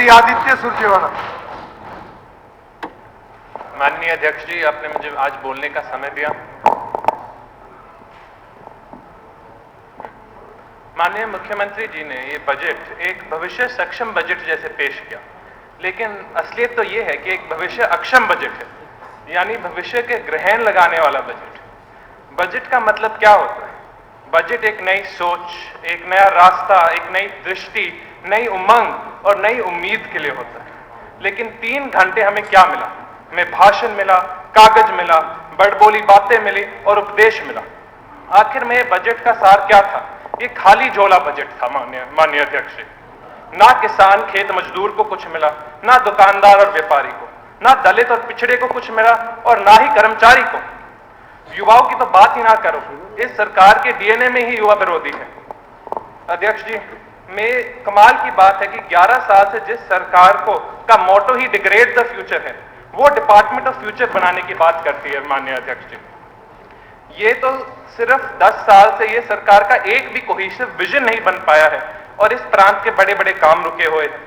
आदित्य सुरजेवाला। माननीय अध्यक्ष जी, आपने मुझे आज बोलने का समय दिया। माननीय मुख्यमंत्री जी ने ये बजट एक भविष्य सक्षम बजट जैसे पेश किया, लेकिन असलियत तो ये है कि एक भविष्य अक्षम बजट है, यानी भविष्य के ग्रहण लगाने वाला बजट। बजट का मतलब क्या होता है? बजट एक नई सोच, एक नया रास्ता, एक नई दृष्टि, नई उमंग और नई उम्मीद के लिए होता है। लेकिन 3 घंटे हमें क्या मिला? हमें भाषण मिला, कागज मिला, बड़बोली बातें मिली और उपदेश मिला। आखिर में बजट का सार क्या था? ये खाली झोला बजट था माननीय अध्यक्ष जी। ना किसान खेत मजदूर को कुछ मिला, ना दुकानदार और व्यापारी को, ना दलित और पिछड़े को कुछ मिला और ना ही कर्मचारी को। युवाओं की तो बात ही ना करो, इस सरकार के डीएनए में ही युवा विरोधी है। अध्यक्ष जी, में कमाल की बात है कि 11 साल से जिस सरकार का मोटो ही डिग्रेड द फ्यूचर है, वो डिपार्टमेंट ऑफ फ्यूचर बनाने की बात करती है। माननीय अध्यक्ष जी, ये तो सिर्फ 10 साल से ये सरकार का एक भी कोहेसिव विजन नहीं बन पाया है और इस प्रांत के बड़े बड़े काम रुके हुए हैं।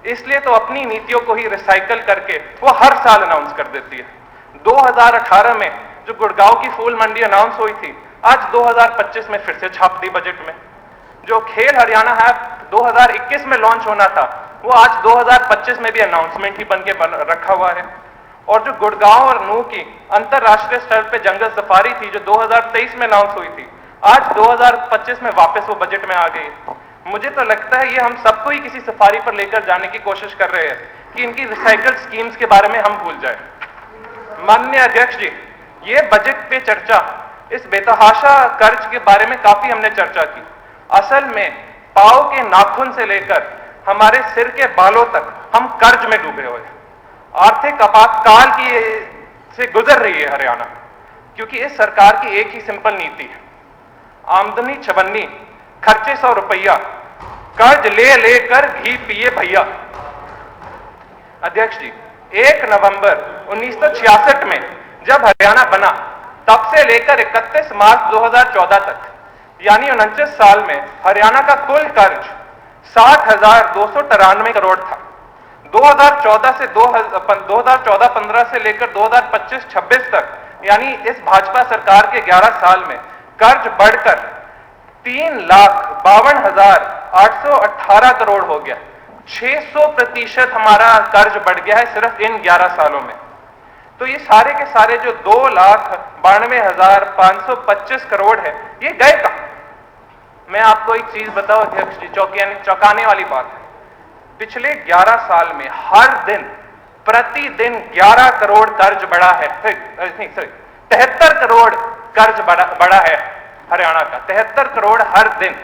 इसलिए तो अपनी नीतियों को ही रिसाइकल करके वो हर साल अनाउंस कर देती है। 2018 में जो गुड़गांव की फूल मंडी अनाउंस हुई थी, आज 2025 में फिर से छाप दी बजट में। जो खेल हरियाणा ऐप 2021 में लॉन्च होना था, वो आज 2025 में भी अनाउंसमेंट ही बन के रखा हुआ है। और जो गुड़गांव और नूह की अंतरराष्ट्रीय स्तर पे जंगल सफारी थी, जो 2023 में अनाउंस हुई थी, आज 2025 में वापस वो बजट में आ गई। मुझे तो लगता है ये हम सबको ही किसी सफारी पर लेकर जाने की कोशिश कर रहे हैं कि इनकी रिसाइकल स्कीम्स के बारे में हम भूल जाए। माननीय अध्यक्ष जी, ये बजट पे चर्चा, इस बेतहाशा कर्ज के बारे में काफी हमने चर्चा की। असल में पांव के नाखून से लेकर हमारे सिर के बालों तक हम कर्ज में डूबे हुए हैं। आर्थिक आपातकाल की से गुजर रही है हरियाणा, क्योंकि इस सरकार की एक ही सिंपल नीति है, आमदनी 56, खर्चे 100 रुपया, कर्ज ले लेकर घी पिए भैया। अध्यक्ष जी, 1 नवंबर 1966 में जब हरियाणा बना, तब से लेकर 31 मार्च 2014 तक, यानी 49 साल में हरियाणा का कुल कर्ज 60,293 करोड़ था। 2014 से 2014-15 से लेकर 2025-26 तक, यानी इस भाजपा सरकार के 11 साल में कर्ज बढ़कर 3,52,818 करोड़ हो गया। 600% हमारा कर्ज बढ़ गया है सिर्फ इन 11 सालों में। तो ये सारे के सारे जो 2,92,525 करोड़ है, ये गए कहां? मैं आपको एक चीज बताऊं अध्यक्ष जी, चौंकाने वाली बात है। पिछले 11 साल में हर दिन प्रतिदिन 11 करोड़ कर्ज बढ़ा है। 73 करोड़ कर्ज बढ़ा है हरियाणा का। 73 करोड़ हर दिन,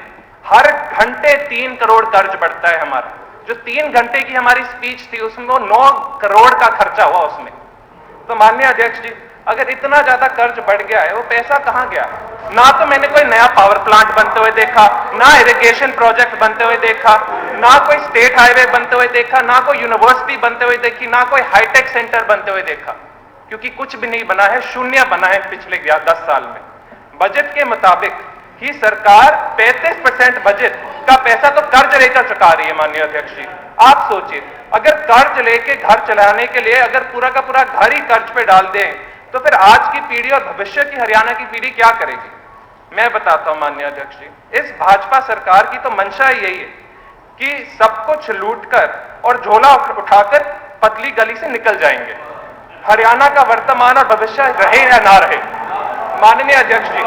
हर घंटे 3 करोड़ कर्ज बढ़ता है हमारा। जो 3 घंटे की हमारी स्पीच थी, उसमें 9 करोड़ का खर्चा हुआ उसमें। तो माननीय अध्यक्ष जी, अगर इतना ज्यादा कर्ज बढ़ गया है, वो पैसा कहां गया? ना तो मैंने कोई नया पावर प्लांट बनते हुए देखा, ना इरिगेशन प्रोजेक्ट बनते हुए देखा, ना कोई स्टेट हाईवे बनते हुए देखा, ना कोई यूनिवर्सिटी बनते हुए देखी, ना कोई हाईटेक सेंटर बनते हुए देखा, क्योंकि कुछ भी नहीं बना है, शून्य बना है पिछले 10 साल में। बजट के मुताबिक ही सरकार 35% बजट का पैसा तो कर्ज लेकर चुका रही है। माननीय अध्यक्ष जी, आप सोचिए, अगर कर्ज लेके घर चलाने के लिए अगर पूरा का पूरा घर ही कर्ज पे डाल दें, तो फिर आज की पीढ़ी और भविष्य की हरियाणा की पीढ़ी क्या करेगी? मैं बताता हूं माननीय अध्यक्ष जी, इस भाजपा सरकार की तो मंशा यही है कि सब कुछ लूटकर और झोला उठाकर पतली गली से निकल जाएंगे। हरियाणा का वर्तमान और भविष्य रहे या ना रहे। माननीय अध्यक्ष जी,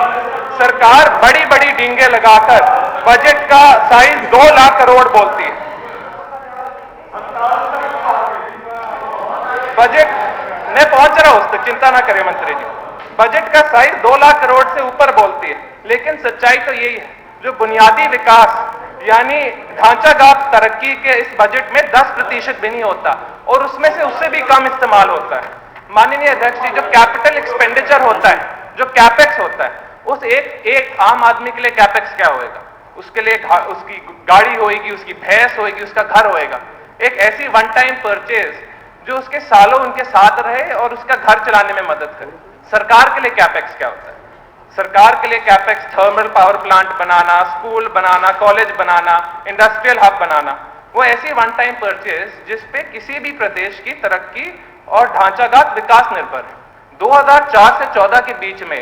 सरकार बड़ी बड़ी डींगे लगाकर बजट का साइज 2 लाख करोड़ बोलती है। बजट मैं पहुंच रहा हूं उस तक, चिंता ना करें मंत्री जी। बजट का साइज 2 लाख करोड़ से ऊपर बोलती है, लेकिन सच्चाई तो यही है, जो बुनियादी विकास यानी ढांचागत तरक्की के इस बजट में 10% भी नहीं होता, और उसमें से उससे भी कम इस्तेमाल होता है। माननीय अध्यक्ष जी, जो कैपिटल एक्सपेंडिचर होता है, जो कैपेक्स होता है, उस एक आम आदमी के लिए कैपेक्स क्या होएगा? उसके लिए उसकी गाड़ी होएगी, उसकी भैंस होएगी, उसका घर होएगा। एक ऐसी वन टाइम परचेज जो उसके सालों उनके साथ रहे और उसका घर चलाने में मदद करे। सरकार के लिए कैपेक्स क्या होता है? सरकार के लिए कैपेक्स थर्मल पावर प्लांट बनाना, स्कूल बनाना, कॉलेज बनाना, इंडस्ट्रियल हब बनाना। वो ऐसी वन टाइम परचेज जिस पे किसी भी प्रदेश की तरक्की और ढांचागत विकास निर्भर है। 2004 से 14 के बीच में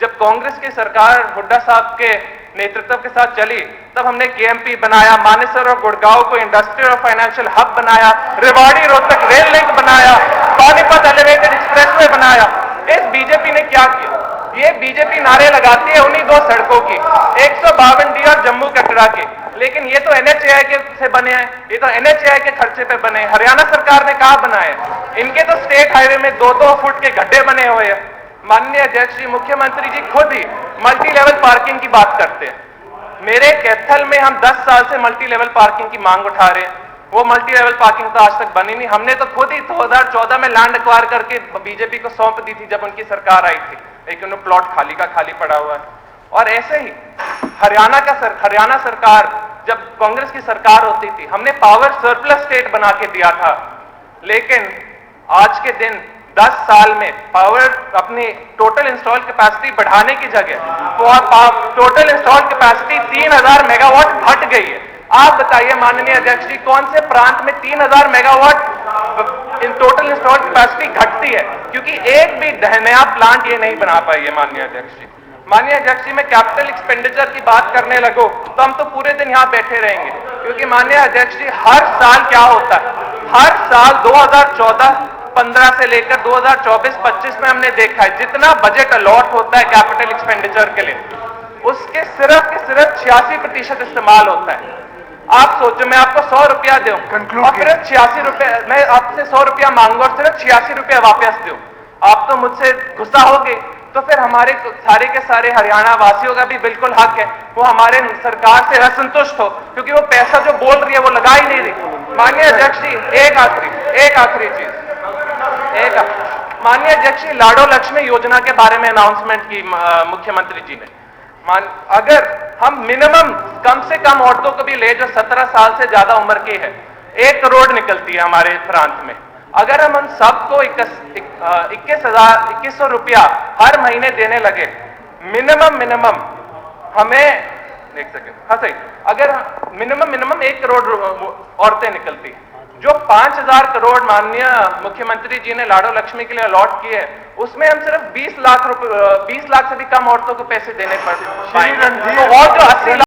जब कांग्रेस की सरकार हुड्डा साहब के नेतृत्व के साथ चली, तब हमने केएमपी बनाया, मानेसर और गुड़गांव को इंडस्ट्रियल और फाइनेंशियल हब बनाया, रेवाड़ी रोहतक रेल लिंक बनाया, पानीपत एलिवेटेड एक्सप्रेसवे बनाया। इस बीजेपी ने क्या किया? ये बीजेपी नारे लगाती है उन्हीं दो सड़कों की, 152 और जम्मू कटरा के, लेकिन ये तो एनएचएआई के से बने हैं, ये तो एनएचएआई के खर्चे पे बने हैं। हरियाणा सरकार ने कहा बनाए? इनके तो स्टेट हाईवे में 2-2 फुट के गड्ढे बने हुए हैं। माननीय अध्यक्ष जी, मुख्यमंत्री जी खुद ही मल्टी लेवल पार्किंग की बात करते हैं। मेरे कैथल में हम 10 साल से मल्टी लेवल पार्किंग की मांग उठा रहे हैं, वो मल्टी लेवल पार्किंग तो आज तक बनी नहीं। हमने तो खुद ही 2014 में लैंड एक्वायर करके बीजेपी को सौंप दी थी जब उनकी सरकार आई थी, लेकिन वो प्लॉट खाली का खाली पड़ा हुआ है। और ऐसे ही हरियाणा सरकार जब कांग्रेस की सरकार होती थी, हमने पावर सरप्लस स्टेट बना के दिया था, लेकिन आज के दिन 10 साल में पावर अपनी टोटल इंस्टॉल कैपेसिटी बढ़ाने की जगह टोटल इंस्टॉल कैपेसिटी 3000 मेगावाट घट गई है। आप बताइए माननीय अध्यक्ष जी, कौन से प्रांत में 3000 मेगावाट टोटल इंस्टॉल कैपेसिटी घटती है? क्योंकि एक भी नया प्लांट ये नहीं बना पाई है माननीय अध्यक्ष जी। माननीय अध्यक्ष जी, मैं कैपिटल एक्सपेंडिचर की बात करने लगो तो हम तो पूरे दिन यहां बैठे रहेंगे, क्योंकि माननीय अध्यक्ष जी हर साल क्या होता है, हर साल 2014-15 से लेकर 2024-25 में हमने देखा है जितना बजट अलॉट होता है कैपिटल एक्सपेंडिचर के लिए, उसके सिर्फ 86% इस्तेमाल होता है। आप सोचो, मैं आपको 100 रुपया दूं और सिर्फ 86 रुपए, मैं आपसे 100 रुपया मांगू और सिर्फ 86 रुपया वापस दूं, आप तो मुझसे गुस्सा होगे। तो फिर हमारे सारे के सारे हरियाणा वासियों का भी बिल्कुल हक है वो हमारे सरकार से असंतुष्ट हो, क्योंकि वो पैसा जो बोल रही है वो लगा ही नहीं रही। माननीय अध्यक्ष जी, एक आखिरी चीज, माननीय अध्यक्ष जी, लाडो लक्ष्मी योजना के बारे में अनाउंसमेंट की मुख्यमंत्री जी ने। अगर हम मिनिमम कम से कम औरतों को भी ले जो 17 साल से ज्यादा उम्र की है, 1 करोड़ निकलती है हमारे प्रांत में। अगर हम उन सबको 2100 रुपया हर महीने देने लगे, मिनिमम हमें एक सेकेंड, हाँ सही, अगर मिनिमम 1 करोड़ औरतें निकलती, जो 5000 करोड़ माननीय मुख्यमंत्री जी ने लाडो लक्ष्मी के लिए अलॉट किए, उसमें हम सिर्फ 20 लाख से भी कम औरतों को पैसे देने पड़ पाएंगे। तो और जो 80 लाख